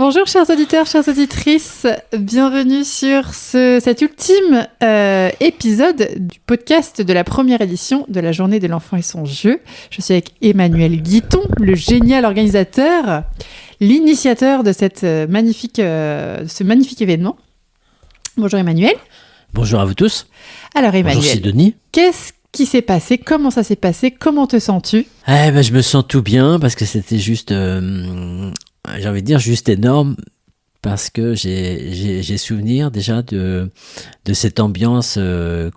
Bonjour chers auditeurs, chères auditrices, bienvenue sur cet ultime épisode du podcast de la première édition de la Journée de l'enfant et son jeu. Je suis avec Emmanuel Guiton, le génial organisateur, l'initiateur de ce magnifique événement. Bonjour Emmanuel. Bonjour à vous tous. Alors Emmanuel, bonjour Sidonie. Qu'est-ce qui s'est passé? Comment ça s'est passé? Comment te sens-tu? Je me sens tout bien parce que c'était juste, j'ai envie de dire juste énorme, parce que j'ai souvenir déjà de cette ambiance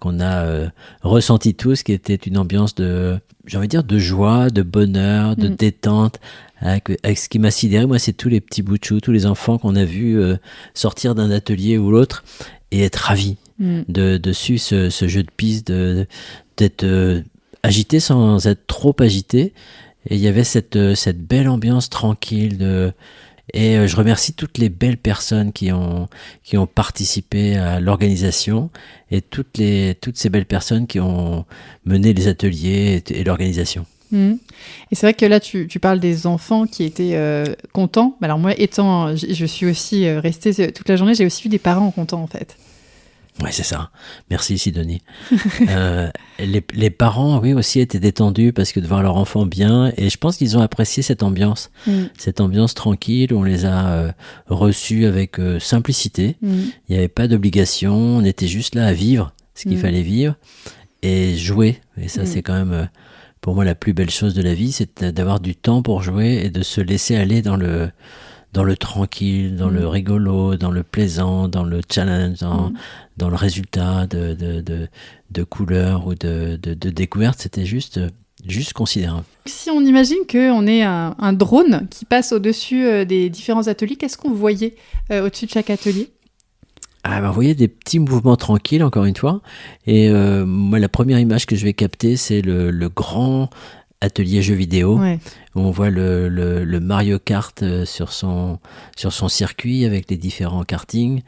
qu'on a ressentie tous, qui était une ambiance j'ai envie de dire, de joie, de bonheur, de détente. Avec ce qui m'a sidéré, moi, c'est tous les petits bouts de chou, tous les enfants qu'on a vus sortir d'un atelier ou l'autre et être ravis de suivre ce jeu de piste, d'être agité sans être trop agité. Et il y avait cette belle ambiance tranquille. Et je remercie toutes les belles personnes qui ont participé à l'organisation et toutes ces belles personnes qui ont mené les ateliers et l'organisation. Et c'est vrai que là, tu parles des enfants qui étaient contents. Alors moi, je suis aussi restée toute la journée, j'ai aussi vu des parents contents en fait. Ouais, c'est ça. Merci Sidonie. Les parents, oui, aussi étaient détendus parce que de voir leur enfant bien, et je pense qu'ils ont apprécié cette ambiance tranquille où on les a reçus avec simplicité. Il n'y avait pas d'obligation, on était juste là à vivre ce qu'il fallait vivre et jouer. Et ça, c'est quand même pour moi la plus belle chose de la vie, c'est d'avoir du temps pour jouer et de se laisser aller dans le tranquille, dans le rigolo, dans le plaisant, dans le challenge, dans le résultat de couleurs ou de découvertes. C'était juste considérable. Si on imagine qu'on est un drone qui passe au-dessus des différents ateliers, qu'est-ce qu'on voyait au-dessus de chaque atelier ? Vous voyez des petits mouvements tranquilles, encore une fois. Et moi, la première image que je vais capter, c'est le grand atelier jeux vidéo, où on voit le Mario Kart sur son circuit avec les différents kartings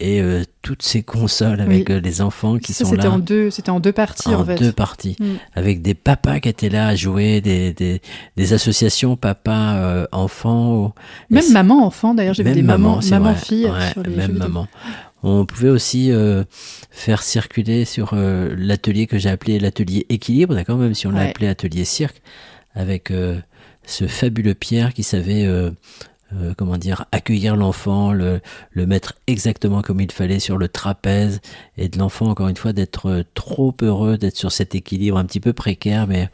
et toutes ces consoles avec les enfants qui sont là. C'était en deux parties en fait. En deux parties, avec des papas qui étaient là à jouer, des associations papa-enfants. Même maman-enfant d'ailleurs, j'ai vu des maman-filles sur les même jeux vidéo. maman. On pouvait aussi faire circuler sur l'atelier que j'ai appelé l'atelier équilibre, d'accord, même si on l'a appelé atelier cirque, avec ce fabuleux Pierre qui savait accueillir l'enfant, le mettre exactement comme il fallait sur le trapèze, et de l'enfant, encore une fois, d'être trop heureux d'être sur cet équilibre un petit peu précaire, mais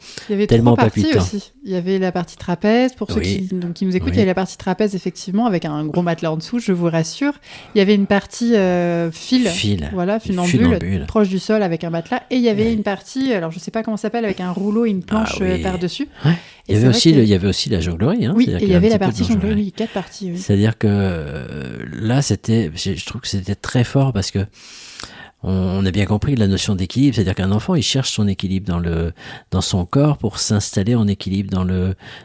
tellement palpitant. Aussi. Il y avait la partie trapèze, pour ceux qui nous écoutent, il y avait la partie trapèze, effectivement, avec un gros matelas en dessous, je vous rassure. Il y avait une partie funambule, proche du sol, avec un matelas, et il y avait une partie, alors je ne sais pas comment ça s'appelle, avec un rouleau et une planche par-dessus. Ouais. Il y avait aussi la jonglerie. Oui, et il y avait la partie jonglerie, 4 parties. Oui. C'est-à-dire que là, je trouve que c'était très fort parce que on a bien compris la notion d'équilibre, c'est-à-dire qu'un enfant, il cherche son équilibre dans son corps pour s'installer en équilibre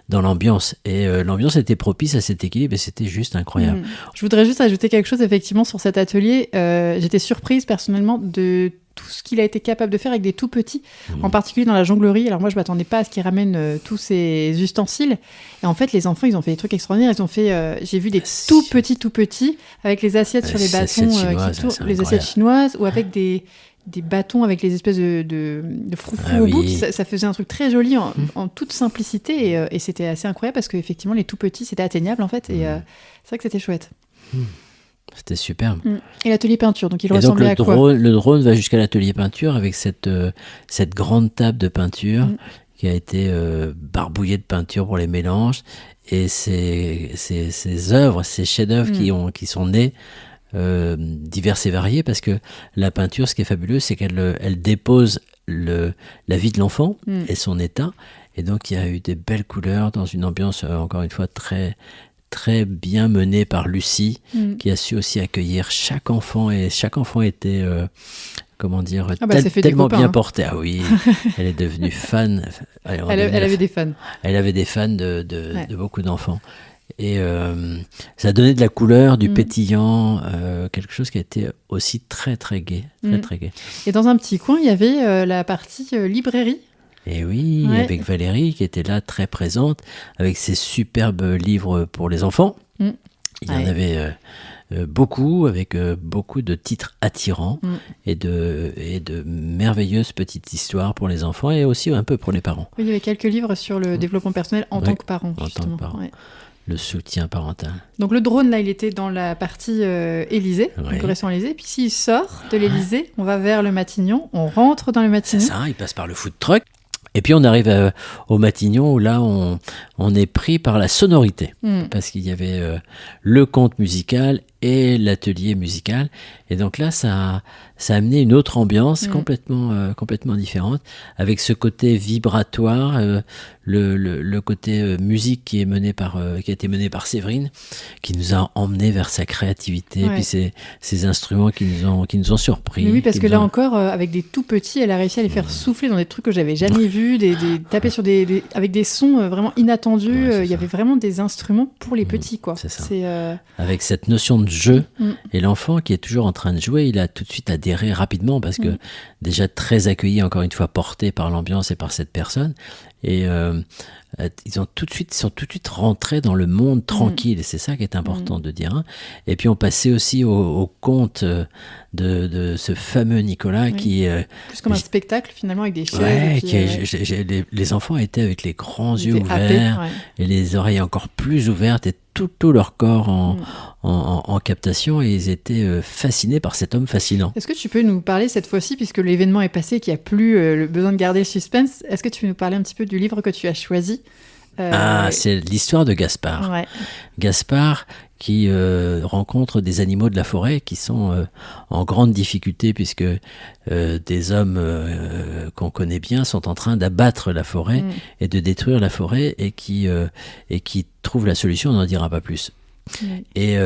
dans l'ambiance. Et l'ambiance était propice à cet équilibre et c'était juste incroyable. Je voudrais juste ajouter quelque chose, effectivement, sur cet atelier. J'étais surprise, personnellement, de tout ce qu'il a été capable de faire avec des tout petits, en particulier dans la jonglerie. Alors moi, je m'attendais pas à ce qu'il ramène tous ces ustensiles. Et en fait, les enfants, ils ont fait des trucs extraordinaires. Ils ont fait, j'ai vu des tout petits, avec les assiettes sur les bâtons, les assiettes chinoises, ou avec des bâtons avec les espèces de froufrous au bout. Ça faisait un truc très joli en toute simplicité. Et c'était assez incroyable parce qu'effectivement, les tout petits, c'était atteignable en fait. Et c'est vrai que c'était chouette. C'était superbe. Et l'atelier peinture, donc il ressemblait à quoi ? Le drone va jusqu'à l'atelier peinture avec cette grande table de peinture qui a été barbouillée de peinture pour les mélanges. Et ces œuvres, ces chefs-d'œuvre qui sont nés divers et variés, parce que la peinture, ce qui est fabuleux, c'est qu'elle dépose la vie de l'enfant et son état. Et donc, il y a eu des belles couleurs dans une ambiance, encore une fois, très très bien menée par Lucie, qui a su aussi accueillir chaque enfant, et chaque enfant était tellement bien porté. Ah oui, elle est devenue fan. Elle avait des fans. Elle avait des fans de beaucoup d'enfants. Et ça a donné de la couleur, du pétillant, quelque chose qui a été aussi très très gai, très gai. Et dans un petit coin, il y avait la partie librairie. Et oui, avec Valérie qui était là très présente, avec ses superbes livres pour les enfants. Il y en avait beaucoup, avec beaucoup de titres attirants et de merveilleuses petites histoires pour les enfants et aussi un peu pour les parents. Oui, il y avait quelques livres sur le développement personnel en tant que parent, en justement. tant que parent. Ouais. Le soutien parental. Donc le drone, là, il était dans la partie Élysée, donc le restaurant Élysée. Puis s'il sort de l'Élysée, on va vers le Matignon, on rentre dans le Matignon. C'est ça, il passe par le food truck. Et puis on arrive au Matignon où là on est pris par la sonorité parce qu'il y avait le conte musical et l'atelier musical et donc là ça a amené une autre ambiance complètement différente avec ce côté vibratoire, le côté musique qui a été mené par Séverine qui nous a emmené vers sa créativité et puis ces instruments qui nous ont surpris. Mais oui, parce que là encore avec des tout petits, elle a réussi à les faire souffler dans des trucs que j'avais jamais vus, taper sur avec des sons vraiment inattendus. Il y avait vraiment des instruments pour les petits, quoi. C'est ça. Avec cette notion de jeu et l'enfant qui est toujours en train de jouer, il a tout de suite adhéré rapidement parce que déjà très accueilli, encore une fois porté par l'ambiance et par cette personne et ils sont tout de suite rentrés dans le monde tranquille et c'est ça qui est important de dire. Et puis on passait aussi au conte de ce fameux Nicolas qui plus comme un spectacle finalement avec des chaises. Les enfants étaient avec les grands yeux ouverts et les oreilles encore plus ouvertes et tout leur corps en captation et ils étaient fascinés par cet homme fascinant. Est-ce que tu peux nous parler cette fois-ci, puisque l'événement est passé et qu'il n'y a plus le besoin de garder le suspense, est-ce que tu peux nous parler un petit peu du livre que tu as choisi c'est l'histoire de Gaspard. Ouais. Gaspard qui rencontre des animaux de la forêt qui sont en grande difficulté puisque des hommes qu'on connaît bien sont en train d'abattre la forêt et de détruire la forêt et qui trouvent la solution, on n'en dira pas plus. Et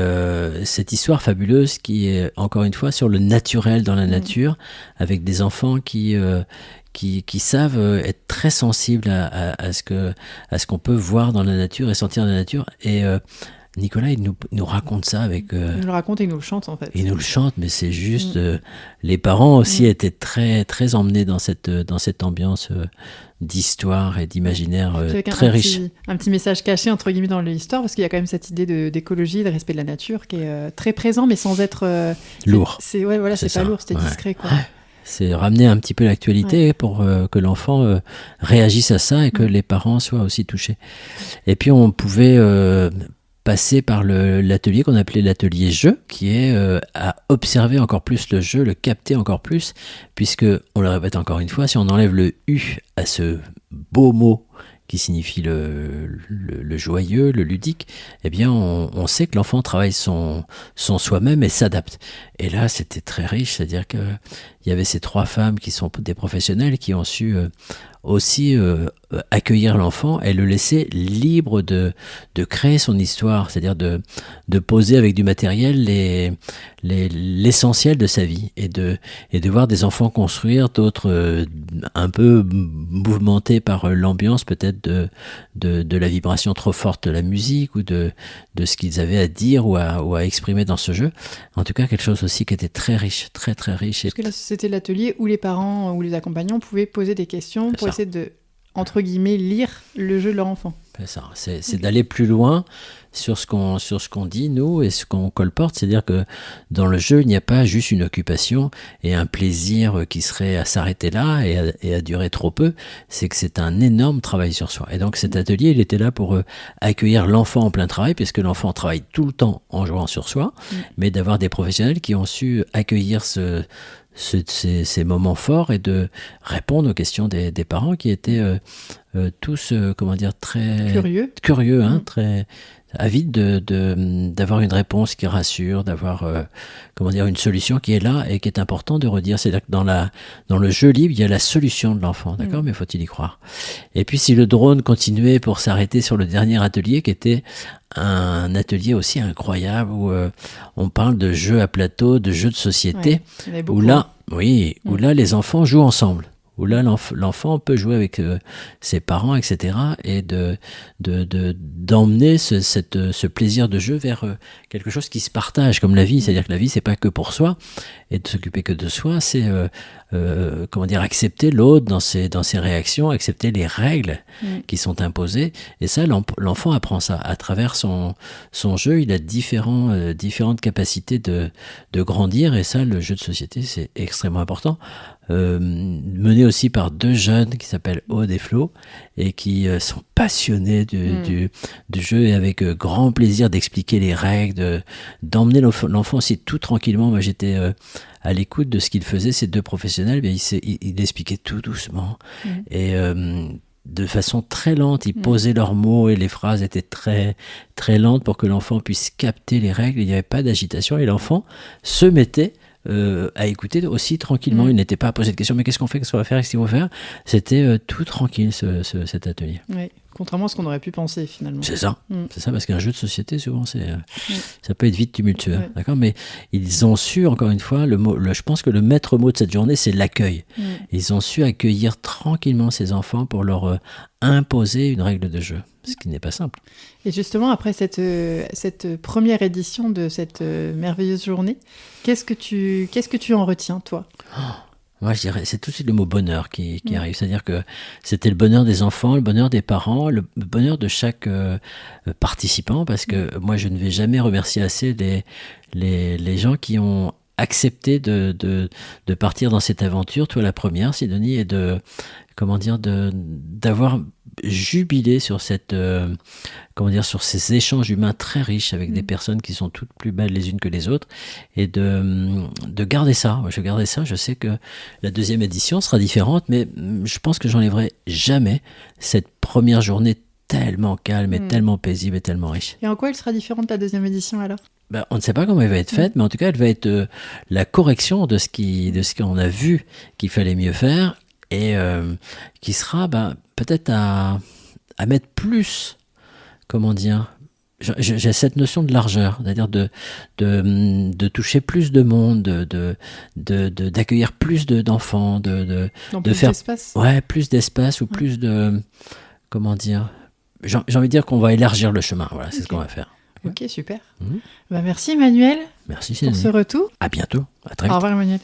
cette histoire fabuleuse qui est encore une fois sur le naturel dans la nature avec des enfants qui savent être très sensibles à ce qu'on peut voir dans la nature et sentir dans la nature et Nicolas il nous raconte ça avec il nous le raconte et il nous le chante en fait. Il nous le chante mais c'est juste les parents aussi étaient très très emmenés dans cette ambiance d'histoire et d'imaginaire très riche. Un petit message caché entre guillemets dans l'histoire parce qu'il y a quand même cette idée d'écologie, de respect de la nature qui est très présent mais sans être lourd. C'est pas lourd, c'était discret quoi. Ouais. C'est ramener un petit peu l'actualité pour que l'enfant réagisse à ça et que les parents soient aussi touchés. Et puis on pouvait passer par l'atelier qu'on appelait l'atelier jeu, qui est à observer encore plus le jeu, le capter encore plus, puisque, on le répète encore une fois, si on enlève le « u » à ce beau mot qui signifie le joyeux, le ludique, eh bien on sait que l'enfant travaille son soi-même et s'adapte. Et là, c'était très riche, c'est-à-dire qu'il y avait ces 3 femmes qui sont des professionnels qui ont su aussi accueillir l'enfant et le laisser libre de créer son histoire, c'est-à-dire de poser avec du matériel l'essentiel de sa vie et de voir des enfants construire, d'autres un peu mouvementés par l'ambiance peut-être de la vibration trop forte de la musique ou de ce qu'ils avaient à dire ou à exprimer dans ce jeu. En tout cas, quelque chose aussi qui était très riche, très très riche. Parce que là, c'était l'atelier où les parents ou les accompagnants pouvaient poser des questions pour essayer de, entre guillemets, lire le jeu de leur enfant. C'est ça, c'est d'aller plus loin sur ce qu'on dit, nous, et ce qu'on colporte. C'est-à-dire que dans le jeu, il n'y a pas juste une occupation et un plaisir qui serait à s'arrêter là et à durer trop peu. C'est que c'est un énorme travail sur soi. Et donc cet atelier, il était là pour accueillir l'enfant en plein travail, puisque l'enfant travaille tout le temps en jouant sur soi, mais d'avoir des professionnels qui ont su accueillir ces moments forts et de répondre aux questions des parents qui étaient tous, très curieux, très avides d'avoir une réponse qui rassure, d'avoir une solution qui est là et qui est important de redire. C'est-à-dire que dans le jeu libre, il y a la solution de l'enfant, d'accord, mais faut-il y croire. Et puis si le drone continuait pour s'arrêter sur le dernier atelier qui était un atelier aussi incroyable où on parle de jeux à plateau, de jeux de société, où là les enfants jouent ensemble. où là l'enfant peut jouer avec ses parents, etc. et d'emmener ce plaisir de jeu vers quelque chose qui se partage comme la vie. C'est-à-dire que la vie, c'est pas que pour soi, et de s'occuper que de soi, c'est accepter l'autre dans ses réactions, accepter les règles qui sont imposées. Et ça, l'enfant apprend ça à travers son jeu. Il a différentes capacités de grandir, et ça, le jeu de société, c'est extrêmement important. Mené aussi par 2 jeunes qui s'appellent Aude et Flo, et qui sont passionnés du jeu, et avec grand plaisir d'expliquer les règles, d'emmener l'enfant aussi tout tranquillement. Moi, j'étais à l'écoute de ce qu'ils faisaient, ces 2 professionnels. Mais ils expliquaient tout doucement et de façon très lente. Ils posaient leurs mots, et les phrases étaient très, très lentes pour que l'enfant puisse capter les règles. Il n'y avait pas d'agitation, et l'enfant se mettait à écouter aussi tranquillement. Il n'était pas à poser de questions, mais qu'est-ce qu'on fait, qu'est-ce qu'on va faire, qu'est-ce qu'il faut faire. C'était tout tranquille, cet atelier. Oui, contrairement à ce qu'on aurait pu penser finalement. C'est ça, parce qu'un jeu de société, souvent, ça peut être vite tumultueux. D'accord, mais ils ont su, encore une fois, je pense que le maître mot de cette journée, c'est l'accueil. Ils ont su accueillir tranquillement ces enfants pour leur imposer une règle de jeu, ce qui n'est pas simple. Et justement, après cette première édition de cette merveilleuse journée, qu'est-ce que tu en retiens, toi ? Moi, je dirais, c'est tout de suite le mot bonheur qui arrive. C'est-à-dire que c'était le bonheur des enfants, le bonheur des parents, le bonheur de chaque participant, parce que moi, je ne vais jamais remercier assez les gens qui ont accepté de partir dans cette aventure. Toi, la première, Sidonie, et d'avoir jubilé sur sur ces échanges humains très riches avec des personnes qui sont toutes plus belles les unes que les autres, et de garder ça. Moi, je gardais ça. Je sais que la 2e édition sera différente, mais je pense que j'enlèverai jamais cette première journée tellement calme et tellement paisible et tellement riche. Et en quoi elle sera différente, la 2e édition, alors ? On ne sait pas comment elle va être faite, mais en tout cas, elle va être la correction de ce qu'on a vu qu'il fallait mieux faire, et qui sera peut-être à mettre plus, j'ai cette notion de largeur, c'est-à-dire de toucher plus de monde, d'accueillir plus d'enfants, de plus faire d'espace. Plus d'espace, ou plus de, j'ai envie de dire qu'on va élargir le chemin. Voilà, c'est ce qu'on va faire. Ok, super. Merci Emmanuel. Merci pour ce retour. À bientôt. À très vite. Au revoir Emmanuel.